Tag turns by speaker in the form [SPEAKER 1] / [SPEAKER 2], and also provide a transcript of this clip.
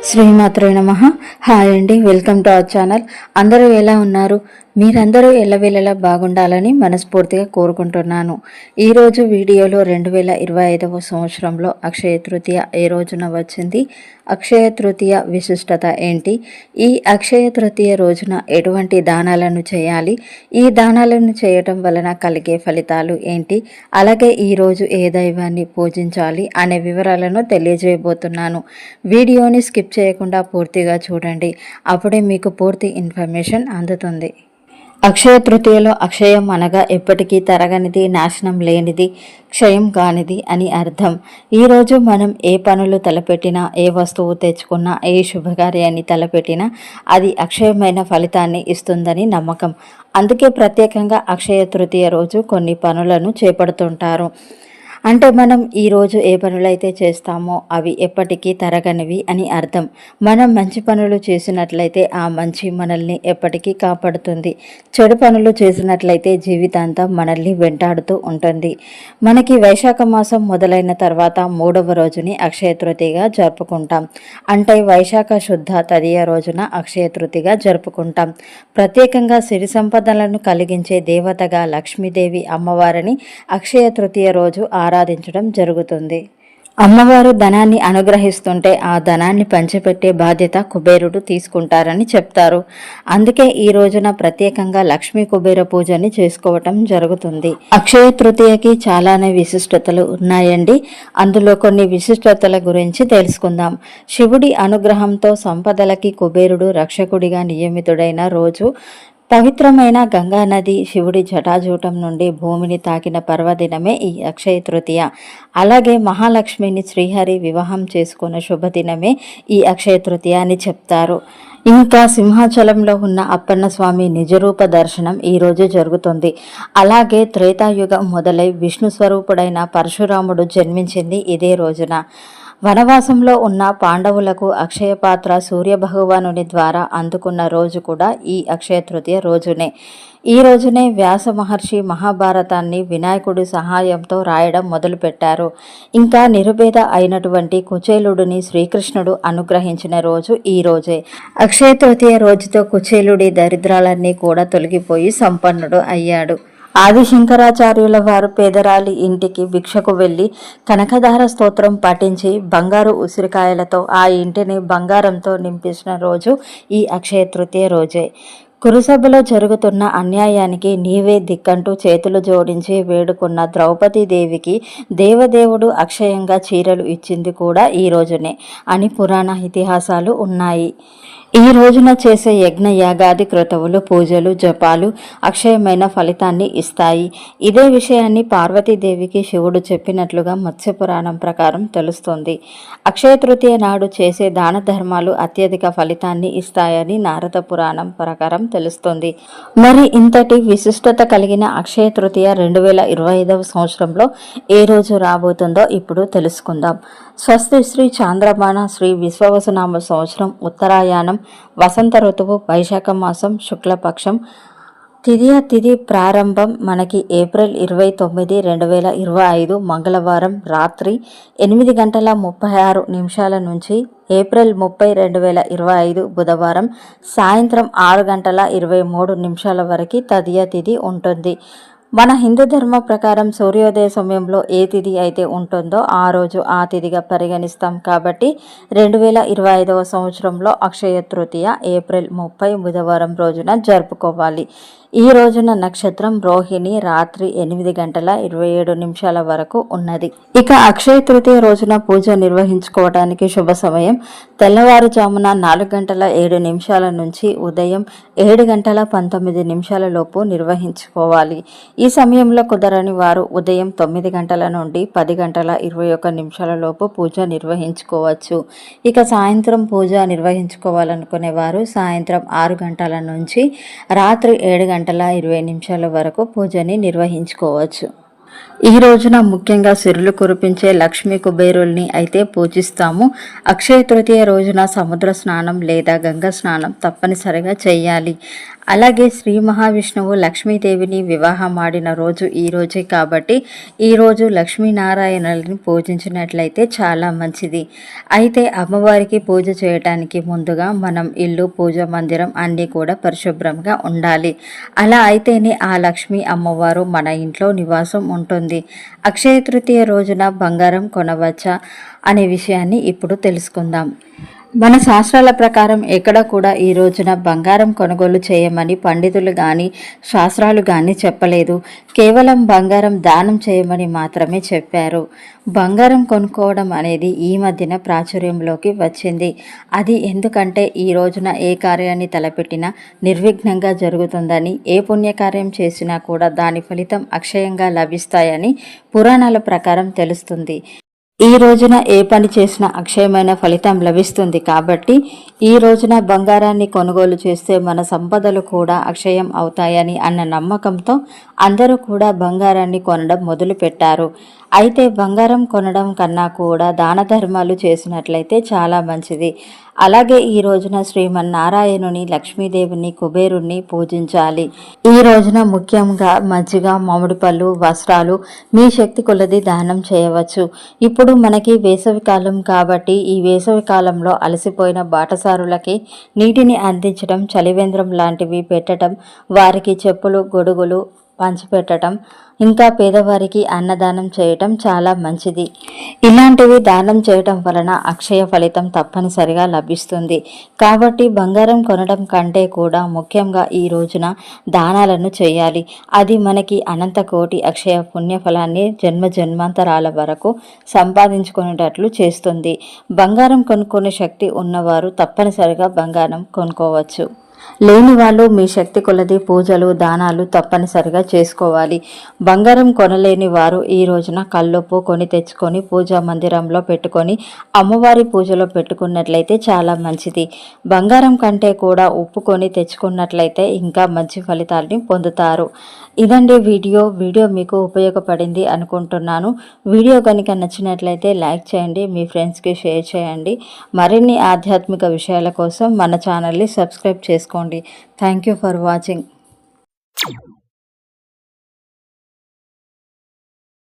[SPEAKER 1] శ్రీమాత్రే నమః. హాయ్ అండి, వెల్కమ్ టు అవర్ ఛానల్. అందరూ ఎలా ఉన్నారు? మీరందరూ ఎల్లవేళలా బాగుండాలని మనస్ఫూర్తిగా కోరుకుంటున్నాను. ఈరోజు వీడియోలో 2025 సంవత్సరంలో అక్షయ తృతీయ ఏ రోజున వచ్చింది, అక్షయ తృతీయ విశిష్టత ఏంటి, ఈ అక్షయ తృతీయ రోజున ఎటువంటి దానాలను చేయాలి, ఈ దానాలను చేయటం వలన కలిగే ఫలితాలు ఏంటి, అలాగే ఈరోజు ఏ దైవాన్ని పూజించాలి అనే వివరాలను తెలియజేయబోతున్నాను. వీడియోని స్కిప్ చేయకుండా పూర్తిగా చూడండి, అప్పుడే మీకు పూర్తి ఇన్ఫర్మేషన్ అందుతుంది. అక్షయ తృతీయలో అక్షయం అనగా ఎప్పటికీ తరగనిది, నాశనం లేనిది, క్షయం కానిది అని అర్థం. ఈరోజు మనం ఏ పనులు తలపెట్టినా, ఏ వస్తువు తెచ్చుకున్నా, ఏ శుభకార్యాన్ని తలపెట్టినా అది అక్షయమైన ఫలితాన్ని ఇస్తుందని నమ్మకం. అందుకే ప్రత్యేకంగా అక్షయ తృతీయ రోజు కొన్ని పనులను చేపడుతుంటారు. అంటే మనం ఈరోజు ఏ పనులైతే చేస్తామో అవి ఎప్పటికీ తరగనివి అని అర్థం. మనం మంచి పనులు చేసినట్లయితే ఆ మంచి మనల్ని ఎప్పటికీ కాపాడుతుంది. చెడు పనులు చేసినట్లయితే జీవితాంతం మనల్ని వెంటాడుతూ ఉంటుంది. మనకి వైశాఖ మాసం మొదలైన తర్వాత 3వ రోజుని అక్షయ తృతీయగా జరుపుకుంటాం. అంటే వైశాఖ శుద్ధ తదియ రోజున అక్షయ తృతీయగా జరుపుకుంటాం. ప్రత్యేకంగా సిరి సంపదలను కలిగించే దేవతగా లక్ష్మీదేవి అమ్మవారిని అక్షయ తృతీయ రోజు ఆరాధించడం జరుగుతుంది. అమ్మవారు ధనాన్ని అనుగ్రహిస్తుంటే ఆ ధనాన్ని పంచిపెట్టే బాధ్యత కుబేరుడు తీసుకుంటారని చెప్తారు. అందుకే ఈ రోజున ప్రత్యేకంగా లక్ష్మీ కుబేర పూజని చేసుకోవటం జరుగుతుంది. అక్షయ తృతీయకి చాలానే విశిష్టతలు ఉన్నాయండి. అందులో కొన్ని విశిష్టతల గురించి తెలుసుకుందాం. శివుడి అనుగ్రహంతో సంపదలకి కుబేరుడు రక్షకుడిగా నియమితుడైన రోజు. పవిత్రమైన గంగానది శివుడి జటాజూటం నుండి భూమిని తాకిన పర్వదినమే ఈ అక్షయ తృతీయ. అలాగే మహాలక్ష్మిని శ్రీహరి వివాహం చేసుకున్న శుభదినమే ఈ అక్షయ తృతీయ అని చెప్తారు. ఇంకా సింహాచలంలో ఉన్న అప్పన్న స్వామి నిజరూప దర్శనం ఈరోజు జరుగుతుంది. అలాగే త్రేతాయుగం మొదలై విష్ణు స్వరూపుడైన పరశురాముడు జన్మించింది ఇదే రోజున. వనవాసంలో ఉన్న పాండవులకు అక్షయ పాత్ర సూర్యభగవానుని ద్వారా అందుకున్న రోజు కూడా ఈ అక్షయ తృతీయ రోజునే. ఈ రోజునే వ్యాస మహర్షి మహాభారతాన్ని వినాయకుడి సహాయంతో రాయడం మొదలుపెట్టారు. ఇంకా నిరుపేద అయినటువంటి కుచేలుడిని శ్రీకృష్ణుడు అనుగ్రహించిన రోజు ఈ రోజే. అక్షయ తృతీయ రోజుతో కుచేలుడి దరిద్రాలన్నీ కూడా తొలగిపోయి సంపన్నుడు అయ్యాడు. ఆదిశంకరాచార్యుల వారు పేదరాలి ఇంటికి భిక్షకు వెళ్ళి కనకధార స్తోత్రం పఠించి బంగారు ఉసిరికాయలతో ఆ ఇంటిని బంగారంతో నింపించిన రోజు ఈ అక్షయ తృతీయ రోజే. కురుసభలో జరుగుతున్న అన్యాయానికి నీవే దిక్కంటూ చేతులు జోడించి వేడుకున్న ద్రౌపదీదేవికి దేవదేవుడు అక్షయంగా చీరలు ఇచ్చింది కూడా ఈ రోజునే అని పురాణ ఇతిహాసాలు ఉన్నాయి. ఈ రోజున చేసే యజ్ఞ యాగాది క్రతువులు, పూజలు, జపాలు అక్షయమైన ఫలితాన్ని ఇస్తాయి. ఇదే విషయాన్ని పార్వతీదేవికి శివుడు చెప్పినట్లుగా మత్స్య పురాణం ప్రకారం తెలుస్తుంది. అక్షయ తృతీయ నాడు చేసే దాన ధర్మాలు అత్యధిక ఫలితాన్ని ఇస్తాయని నారద పురాణం ప్రకారం తెలుస్తుంది. మరి ఇంతటి విశిష్టత కలిగిన అక్షయ తృతీయ 2025 సంవత్సరంలో ఏ రోజు రాబోతుందో ఇప్పుడు తెలుసుకుందాం. స్వస్తి శ్రీ చాంద్రమాన శ్రీ విశ్వవసునామ సంవత్సరం ఉత్తరాయణం వసంత ఋతువు వైశాఖ మాసం శుక్లపక్షం తిథి ప్రారంభం మనకి ఏప్రిల్ 29, 2025 మంగళవారం రాత్రి 8:36 నుంచి ఏప్రిల్ 30, 2025 బుధవారం సాయంత్రం 6:23 వరకు తదియ తిథి ఉంటుంది. మన హిందూ ధర్మ ప్రకారం సూర్యోదయ సమయంలో ఏ తిథి అయితే ఉంటుందో ఆ రోజు ఆ తిథిగా పరిగణిస్తాం. కాబట్టి 2025 సంవత్సరంలో అక్షయ తృతీయ ఏప్రిల్ 30 బుధవారం రోజున జరుపుకోవాలి. ఈ రోజున నక్షత్రం రోహిణి రాత్రి 8:27 వరకు ఉన్నది. ఇక అక్షయ తృతీయ రోజున పూజ నిర్వహించుకోవడానికి శుభ సమయం తెల్లవారుజామున 4:07 నుంచి ఉదయం 7:19 లోపు నిర్వహించుకోవాలి. ఈ సమయంలో కుదరని వారు ఉదయం 9 గంటల నుండి 10:21 లోపు పూజ నిర్వహించుకోవచ్చు. ఇక సాయంత్రం పూజ నిర్వహించుకోవాలనుకునే వారు సాయంత్రం 6 గంటల నుంచి రాత్రి 7:20 వరకు పూజని నిర్వహించుకోవచ్చు. ఈ రోజున ముఖ్యంగా సిరులు కురిపించే లక్ష్మీ కుబేరుల్ని అయితే పూజిస్తాము. అక్షయ తృతీయ రోజున సముద్ర స్నానం లేదా గంగా స్నానం తప్పనిసరిగా చేయాలి. అలాగే శ్రీ మహావిష్ణువు లక్ష్మీదేవిని వివాహం ఆడిన రోజు ఈ రోజే కాబట్టి ఈరోజు లక్ష్మీనారాయణులని పూజించినట్లయితే చాలా మంచిది. అయితే అమ్మవారికి పూజ చేయడానికి ముందుగా మనం ఇల్లు, పూజ మందిరం అన్నీ కూడా పరిశుభ్రంగా ఉండాలి. అలా అయితేనే ఆ లక్ష్మీ అమ్మవారు మన ఇంట్లో నివాసం ఉంటుంది. అక్షయ తృతీయ రోజున బంగారం కొనవచ్చా అనే విషయాన్ని ఇప్పుడు తెలుసుకుందాం. మన శాస్త్రాల ప్రకారం ఎక్కడ కూడా ఈ రోజున బంగారం కొనుగోలు చేయమని పండితులు కానీ శాస్త్రాలు కానీ చెప్పలేదు. కేవలం బంగారం దానం చేయమని మాత్రమే చెప్పారు. బంగారం కొనుక్కోవడం అనేది ఈ మధ్యన ప్రాచుర్యంలోకి వచ్చింది. అది ఎందుకంటే ఈ రోజున ఏ కార్యాన్ని తలపెట్టినా నిర్విఘ్నంగా జరుగుతుందని, ఏ పుణ్యకార్యం చేసినా కూడా దాని ఫలితం అక్షయంగా లభిస్తాయని పురాణాల ప్రకారం తెలుస్తుంది. ఈ రోజున ఏ పని చేసినా అక్షయమైన ఫలితం లభిస్తుంది కాబట్టి ఈ రోజున బంగారాన్ని కొనుగోలు చేస్తే మన సంపదలు కూడా అక్షయం అవుతాయని అన్న నమ్మకంతో అందరూ కూడా బంగారాన్ని కొనడం మొదలుపెట్టారు. అయితే బంగారం కొనడం కన్నా కూడా దాన ధర్మాలు చేసినట్లయితే చాలా మంచిది. అలాగే ఈ రోజున శ్రీమన్నారాయణుని, లక్ష్మీదేవిని, కుబేరుణ్ణి పూజించాలి. ఈ రోజున ముఖ్యంగా మజ్జిగ, మామిడి పళ్ళు, వస్త్రాలు మీ శక్తి కొలది దానం చేయవచ్చు. ఇప్పుడు మనకి వేసవికాలం కాబట్టి ఈ వేసవి కాలంలో అలసిపోయిన బాటసారులకి నీటిని అందించడం, చలివేంద్రం లాంటివి పెట్టడం, వారికి చెప్పులు, గొడుగులు పంచిపెట్టడం, ఇంకా పేదవారికి అన్నదానం చేయటం చాలా మంచిది. ఇలాంటివి దానం చేయటం వలన అక్షయ ఫలితం తప్పనిసరిగా లభిస్తుంది. కాబట్టి బంగారం కొనడం కంటే కూడా ముఖ్యంగా ఈ రోజున దానాలను చేయాలి. అది మనకి అనంత కోటి అక్షయ పుణ్యఫలాన్ని జన్మాంతరాల వరకు సంపాదించుకునేటట్లు చేస్తుంది. బంగారం కొనుక్కునే శక్తి ఉన్నవారు తప్పనిసరిగా బంగారం కొనుక్కోవచ్చు. లేని వాళ్ళు మీ శక్తి కొలది పూజలు, దానాలు తప్పనిసరిగా చేసుకోవాలి. బంగారం కొనలేని వారు ఈ రోజున కల్లుప్పు కొని తెచ్చుకొని పూజా మందిరంలో పెట్టుకొని అమ్మవారి పూజలో పెట్టుకున్నట్లయితే చాలా మంచిది. బంగారం కంటే కూడా ఉప్పు కొని తెచ్చుకున్నట్లయితే ఇంకా మంచి ఫలితాలని పొందుతారు. ఇదండి వీడియో మీకు ఉపయోగపడింది అనుకుంటున్నాను. వీడియో కనుక నచ్చినట్లయితే లైక్ చేయండి, మీ ఫ్రెండ్స్కి షేర్ చేయండి. మరిన్ని ఆధ్యాత్మిక విషయాల కోసం మన ఛానల్ని సబ్స్క్రైబ్ చేసుకోండి. Thank you for watching.